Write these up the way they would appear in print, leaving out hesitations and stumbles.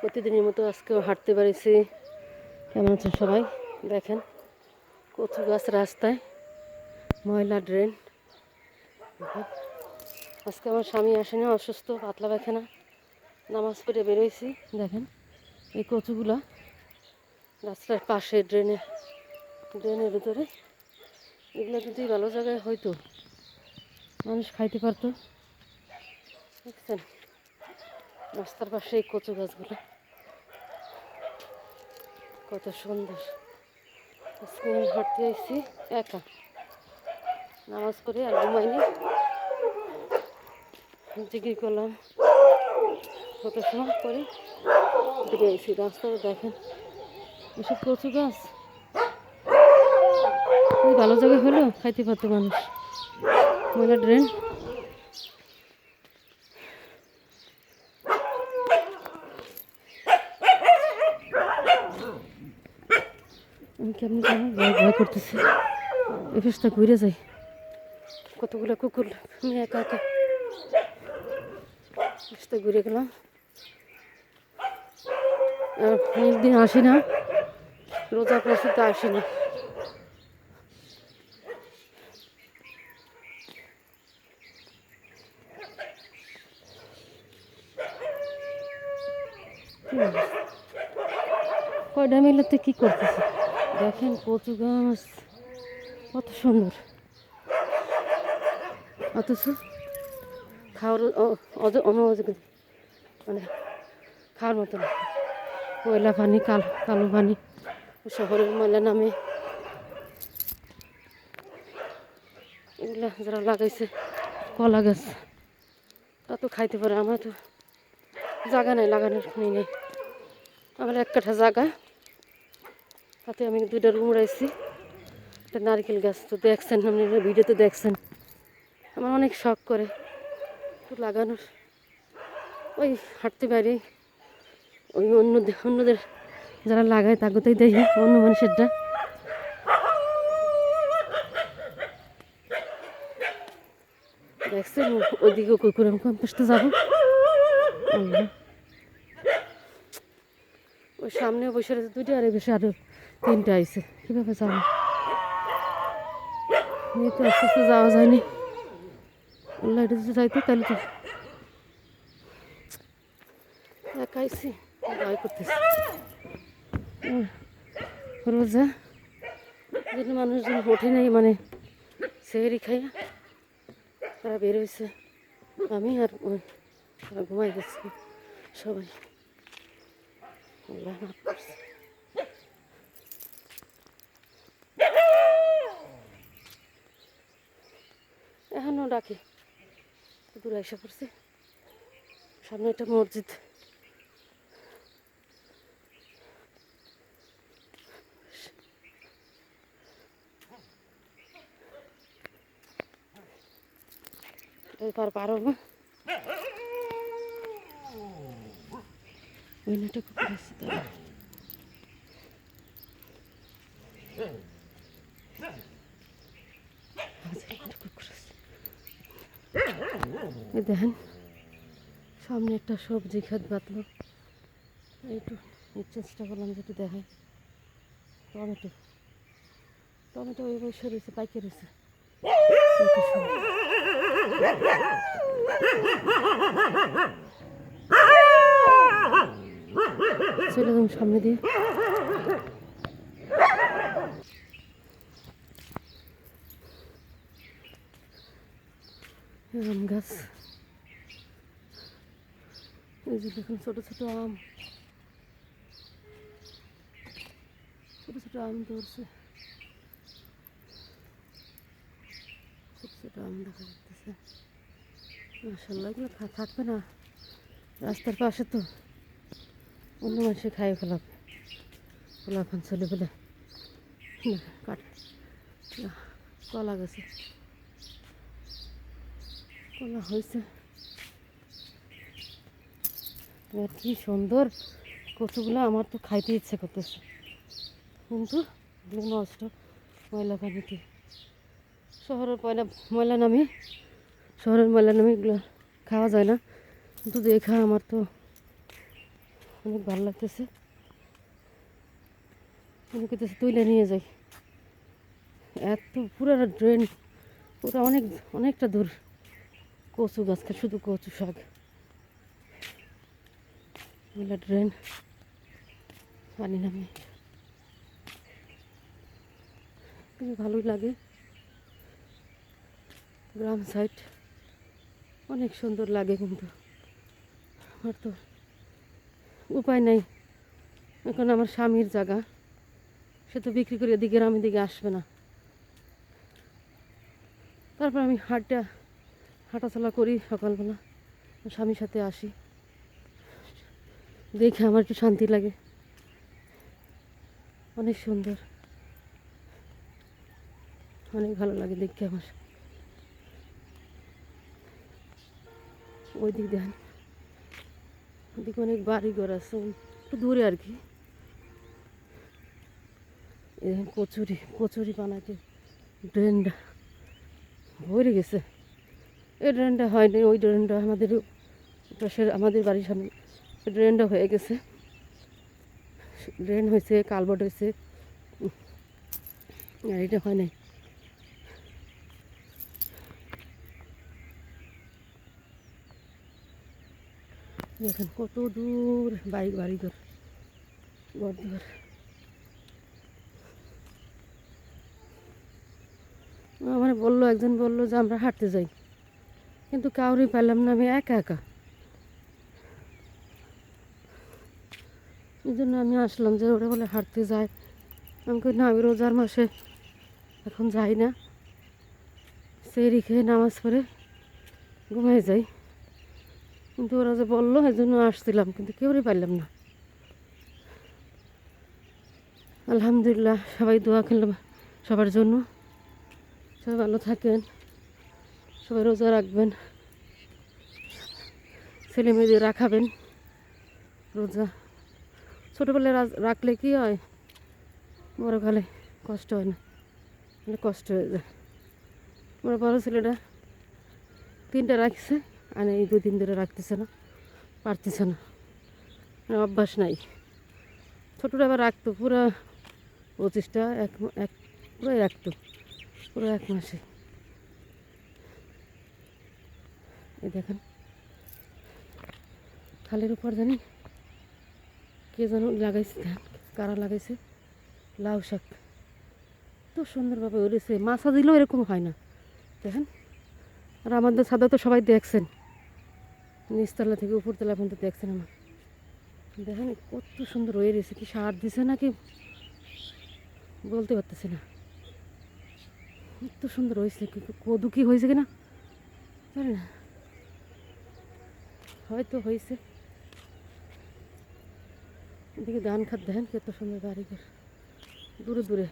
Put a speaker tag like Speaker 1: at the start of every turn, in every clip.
Speaker 1: প্রতিদিনের মতো আজকেও হাঁটতে পেরেছি। কেমন আছেন সবাই? দেখেন কচু গাছ রাস্তায়, ময়লা ড্রেন। আজকে আমার স্বামী আসেনি, অসুস্থ, পাতলা পায়খানা, নামাজ পড়ে বেরোইছি। দেখেন এই কচুগুলা রাস্তার পাশে ড্রেনের ভিতরে। এগুলো যদি ভালো জায়গায় হয়তো মানুষ খাইতে পারতো। দেখছেন রাস্তার পাশে এই কচু গাছগুলো কত সুন্দর। আজকে আমি হাঁটতে আসছি একা, নামাজ পড়ে আর ঘুমাইনি, জিকির করলাম কত সময় পরে বেরিয়ে আইছি। রাস্তাটা দেখেন, এসব কচু গাছ ভালো জায়গায় হলেও খাইতে পারতো মানুষ। ময়লা ড্রেন। আমি কেমনি যাবো, ভয় করতেছি। এই ফেসটা ঘুরে যাই, কতগুলো কুকুর, আমি একা একা ফেসটা ঘুরে গেলাম। অনেকদিন আসি না, রোজা প্রস্তুত আসি না। কয়টা মিলাতে কি করতেছে দেখেন, কচু গাছ কত সুন্দর, অথচ খাওয়ার মানে খাওয়ার মতো না। ময়লা পানি, কালো পানি, শহরের ময়লা নামে। এগুলা যারা লাগাইছে কলা গাছ, তা তো খাইতে পারে। আমার তো জায়গা নাই, লাগানোর নেই। আমার এক কাঠা জায়গা, তাতে আমি 2টা রুম রাখছি, একটা নারকেল গাছ। তো দেখছেন, আপনি ভিডিওতে দেখছেন, আমার অনেক শখ করে তো লাগানোর। ওই হাঁটতে পারি, ওই অন্যদের যারা লাগায় তাগতেই দেখি, অন্য মানুষেরটা। দেখছেন ওইদিকে কুকুর, আমি কম্পাসটা যাবো। ওই সামনে বসে রয়েছে 2টা, আর বেশি আরো 3টা আইছে। কীভাবে যাবো? নিয়ে তো আস্তে আস্তে যাওয়া যায়নি। লাইটে যদি যাইতো তাহলে তো একাইছি, ভয় করতেছি। রোজা যেন মানুষজন ওঠে নাই, মানে সেহেরি খাইয়া তারা বেরোইছে। আমি আর তারা ঘুমাই গেছি সবাই। আল্লাহ মাফ করছে। এখনও ডাকে, দূরে এসে পড়ছে। সামনে একটা মসজিদ, পারো না। ওই নেটে কুকুর আছে তারা। দেখেন সামনে একটা সবজি খেত বাতলো, একটু চেষ্টা করলাম যে একটু দেখেন। টমেটো ওই বসে রয়েছে, পাইকে রয়েছে। চলে যাবো সামনে দিয়ে। আম গাছ, এই যে দেখুন ছোট ছোট আম, ছোট ছোট আম ধরছে, ছোট ছোট আম দেখা যাচ্ছে। মাশাআল্লাহ, এগুলো থাকবে না রাস্তার পাশে, তো অন্য মানুষে খাই ফেলাবে। গোলাপান চলে বলে কাট কলা গেছে, কলা হয়েছে। কি সুন্দর কচুগুলো, আমার তো খাইতে ইচ্ছে করতেছে, কিন্তু নষ্ট ময়লা পানিতে। শহরের ময়লা নামে, শহরের ময়লা নামে এগুলো খাওয়া যায় না, কিন্তু দেখা আমার তো অনেক ভালো লাগতেছে। মনে করতেছে তুলে নিয়ে যাই, এত পুরো ড্রেন, পুরো অনেকটা দূর কচু গাছ, শুধু কচু শাক, ড্রেন, পানি নামে, কিন্তু ভালোই লাগে। গ্রাম সাইড অনেক সুন্দর লাগে, কিন্তু আমার তো উপায় নাই। এখন আমার স্বামীর জায়গা, সে তো বিক্রি করে এদিকে গ্রামের দিকে আসবে না। তারপর আমি হাঁটাচলা করি সকালবেলা, স্বামীর সাথে আসি, দেখে আমার একটু শান্তি লাগে। অনেক সুন্দর, অনেক ভালো লাগে দেখতে আমার। ওই দিক দেখেন, ওদিকে অনেক বাড়ি ঘর আছে, একটু দূরে আর কি। দেখেন কচুরি বানাতে ড্রেনটা ভরে গেছে। এই ড্রেনটা হয়নি, ওই ড্রেনটা আমাদের বাড়ির সামনে ড্রেনটা হয়ে গেছে। ড্রেন হয়েছে, কালভার্ট হয়েছে, আর এটা হয় নাই। দেখেন কত দূর বাড়িঘর, ঘরদুয়ার। আমার একজন বললো যে আমরা হাঁটতে যাই, কিন্তু কাউরই পেলাম না, আমি একা একা। এই জন্য আমি আসলাম যে ওরা বলে হাঁটতে যায়। আমি কই না, আমি রোজার মাসে এখন যাই না, সেরি খেয়ে নামাজ পড়ে ঘুমিয়ে যাই। কিন্তু ওরা যে বললো এই জন্য আসছিলাম, কিন্তু কেউই পারলাম না। আলহামদুলিল্লাহ, সবাই দোয়া করলাম সবার জন্য, সবাই ভালো থাকেন, সবাই রোজা রাখবেন, ছেলে মেয়েদের রাখাবেন রোজা। ছোটোবেলায় রাখলে কি হয়, বড়কালে কষ্ট হয় না, মানে কষ্ট হয়ে যায়। আমার বড় ছেলেটা 3টা রাখছে, আর এই 2 দিন ধরে রাখতেছে না, পারতেছে না, মানে অভ্যাস নাই। ছোটোটা আবার রাখতো পুরো 25টা, পুরোই রাখতো, পুরো 1 মাসে। এই দেখেন খালের উপর জানি কে যেন লাগাইছে, ধান কারা লাগাইছে, লাউ শাক, তো সুন্দরভাবে উড়েছে। মাছা দিলেও এরকম হয় না, দেখেন। আর আমাদের ছাদে তো সবাই দেখছেন, নিচতলা থেকে উপরতলা পর্যন্ত দেখছেন আমার। দেখেন কত সুন্দর হয়ে রয়েছে, কি সার দিছে নাকি বলতে পারতেছি না, এত সুন্দর হয়েছে। কদু কি হয়েছে কিনা জানি না, হয়তো হয়েছে। এদিকে ধান খাত দেখেন কত সুন্দর বাড়িঘর, দূরে দূরে।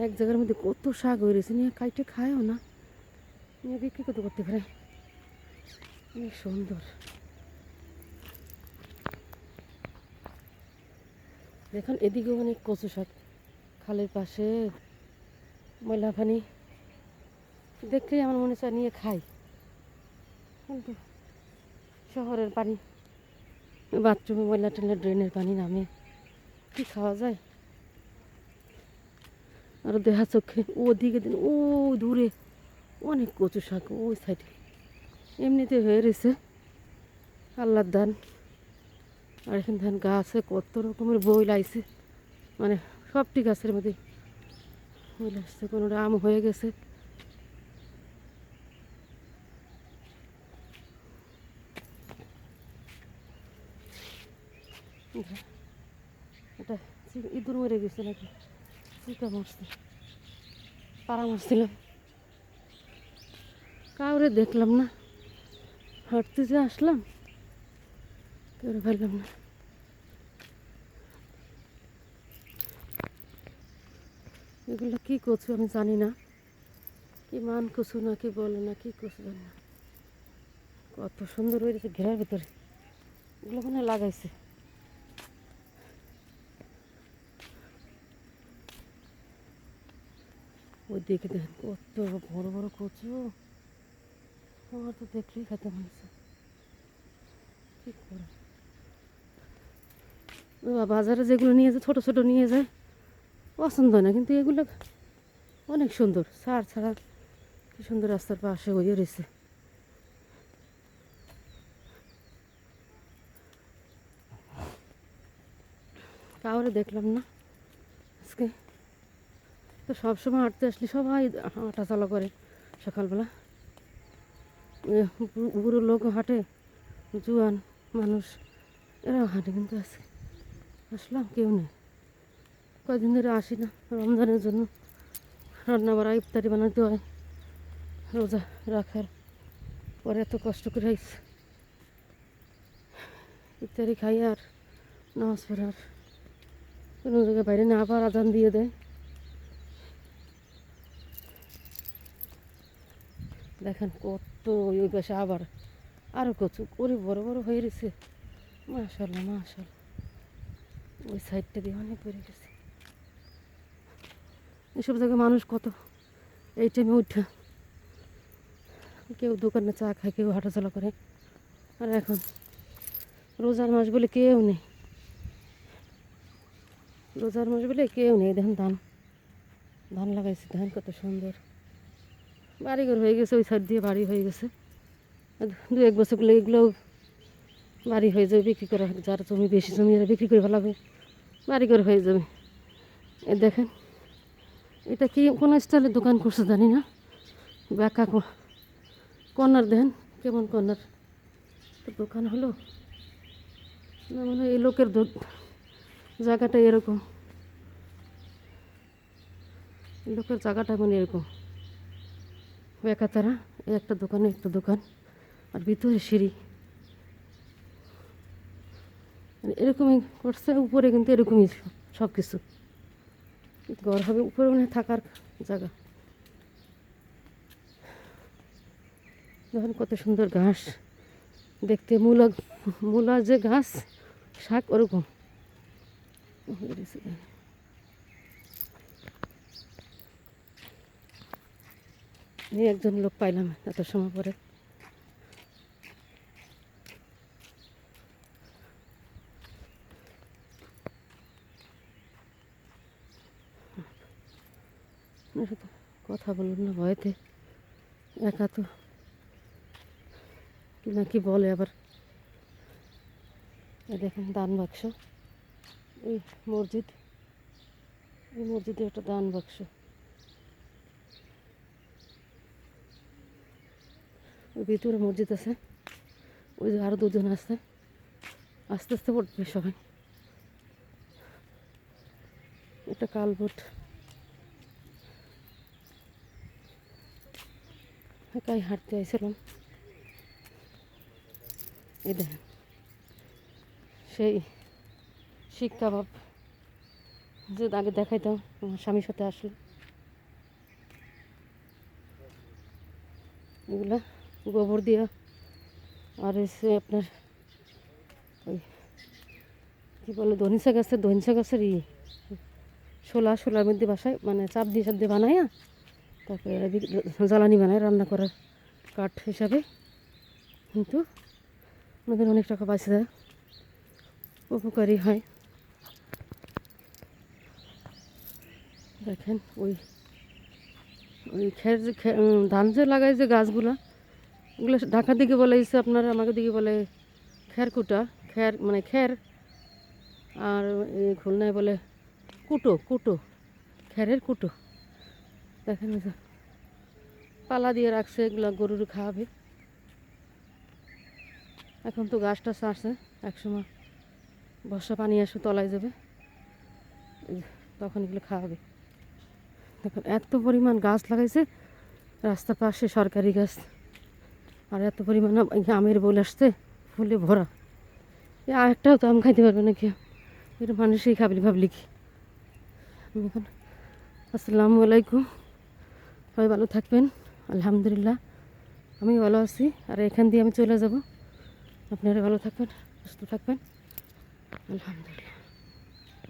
Speaker 1: এক জায়গার মধ্যে কত শাক হয়ে রয়েছে, নিয়ে কাইটে খায়ও না, নিয়ে বিক্রি করতে পারে। অনেক সুন্দর। দেখুন এদিকেও অনেক কচু শাক, খালের পাশে ময়লা পানি দেখলেই আমার মনে চায় নিয়ে খাই, কিন্তু শহরের পানি, বাথরুমে ময়লা টয়লা, ড্রেনের পানি নামে, কি খাওয়া যায়। আর দেহা চোখে ওদিকে দিন ও দূরে অনেক কচু শাক, ওই সাইডে এমনিতে হয়ে রয়েছে আল্লাহর দান। আর এখানে ধান গাছে কত রকমের বই লাগছে, মানে সবটি গাছের মধ্যে বই লাগছে, কোনোটা আম হয়ে গেছে। এটা ইঁদুর মরে গেছে নাকি, চিকা মারছে, পাড়া মারছিলাম, কাউরে দেখলাম না, হাঁটতে যে আসলাম কেউ ফেললাম না। এগুলো কি কচু আমি জানি না, কি মান কচু না কি বলে না, কি কচু জানি না, কত সুন্দর হয়েছে ঘেরার ভিতরে, এগুলো মনে লাগাইছে। ওই দিকে দেখেন কত বড় বড় কচু, আমার তো দেখলেই খেতে মনে হচ্ছে। কী করে বাজারে যেগুলো নিয়ে যায় ছোটো ছোটো নিয়ে যায় পছন্দ হয় না, কিন্তু এগুলো অনেক সুন্দর। সার ছাড়া কি সুন্দর রাস্তার পাশে হয়ে রয়েছে। কাউরে দেখলাম না আজকে। তো সবসময় হাঁটতে আসলে সবাই হাঁটা চলা করে সকালবেলা। বুড়ো লোক হাঁটে, জোয়ান মানুষ এরাও হাঁটে, কিন্তু আছে আসলাম কেউ নেই। কয়েকদিন ধরে আসি না, রমজানের জন্য রান্না বাড়া ইফতারি বানাতে হয়, রোজা রাখার পরে এত কষ্ট করে আইছি। ইফতারি খাই আর নামাজ পড়ার কোনো জায়গায় বাইরে না, আবার আজান দিয়ে দেয়। দেখেন কত ওই পাশে আবার আরও কচু করে বড় বড় হয়ে গেছে। মাশাল্লাহ মাশাল্লাহ, ওই সাইডটা দিয়ে অনেক বেড়ে গেছে। এসব জায়গায় মানুষ কত এই টাইমে উঠা, কেউ দোকানে চা খায়, কেউ হাঁটাচলা করে। আর এখন রোজার মাস বলে কেউ নেই, রোজার মাস বলে কেউ নেই। দেখেন ধান লাগাইছে, ধান কত সুন্দর। বাড়িঘর হয়ে গেছে, ওই সাইড দিয়ে বাড়ি হয়ে গেছে। 2-1 বছর করলে এগুলোও বাড়ি হয়ে যাবে, বিক্রি করা, যার জমি বেশি জমি এরা বিক্রি করে ফেলাবে, বাড়িঘর হয়ে যাবে। এ দেখেন এটা কি কোন স্টাইলের দোকান করছে জানি না, ব্যাকা কর্নার। দেখেন কেমন কর্নার দোকান হলো না, মনে হয় এই লোকের জায়গাটা এরকম, লোকের জায়গাটা মানে এরকম বেকা তারা। একটা দোকানে একটা দোকান, আর ভিতরে সিঁড়ি, মানে এরকমই করছে। উপরে কিন্তু এরকমই সব কিছু, ঘর হবে উপরে, মানে থাকার জায়গা। দেখেন কত সুন্দর ঘাস দেখতে, মূলা যে ঘাস শাক ওরকম। একজন লোক পাইলাম এত সময় পরে। কথা বলুন না ভয়তে, একা তো কি না কি বলে আবার। দেখেন দান বাক্স, এই মসজিদ, এই মসজিদে একটা দান বাক্স। ওই ভিতরে মসজিদ আছে, ওই যে আরও 2জন আছে, আস্তে আস্তে পড়বে সবাই। এটা কালবোট, একাই হাঁটতে আইছিলাম। এই দেখেন সেই শিক কাবাব যে আগে দেখাইতাম আমার স্বামীর সাথে আসলে, এগুলা গোবর দিয়া, আর এসে আপনার ওই কী বলে ধনিচা গাছের শোলার মধ্যে বাসায়, মানে চাপ দিয়ে বানায়, তারপরে জ্বালানি বানায় রান্না করার কাঠ হিসাবে। কিন্তু আমাদের অনেক টাকা বাঁচে যায়, উপকারী হয়। দেখেন ওই ধান যে লাগায় যে গাছগুলা, ওগুলো ঢাকার দিকে বলে আপনার, আমাকে দিকে বলে খেরকুটা, মানে খের। আর এই খুলনায় বলে কুটো, খেরের কুটো। দেখেন পালা দিয়ে রাখছে, এগুলো গরুর খাওয়াবে। এখন তো গাছটা ছাড়ছে, একসময় বর্ষা পানি আসে তলায় যাবে, তখন এগুলো খাওয়াবে। দেখুন এত পরিমাণ গাছ লাগাইছে রাস্তার পাশে, সরকারি গাছ। আর এত পরিমাণ আমের বোল আসছে, ফুলে ভরা। আর একটাও তো আম খাইতে পারবে না কেউ, এটা মানুষই খাবলি ভাবলি কি। আমি এখন আসসালামু আলাইকুম, সবাই ভালো থাকবেন। আলহামদুলিল্লাহ আমি ভালো আছি। আর এখান দিয়ে আমি চলে যাব, আপনারা ভালো থাকবেন, সুস্থ থাকবেন। আলহামদুলিল্লাহ।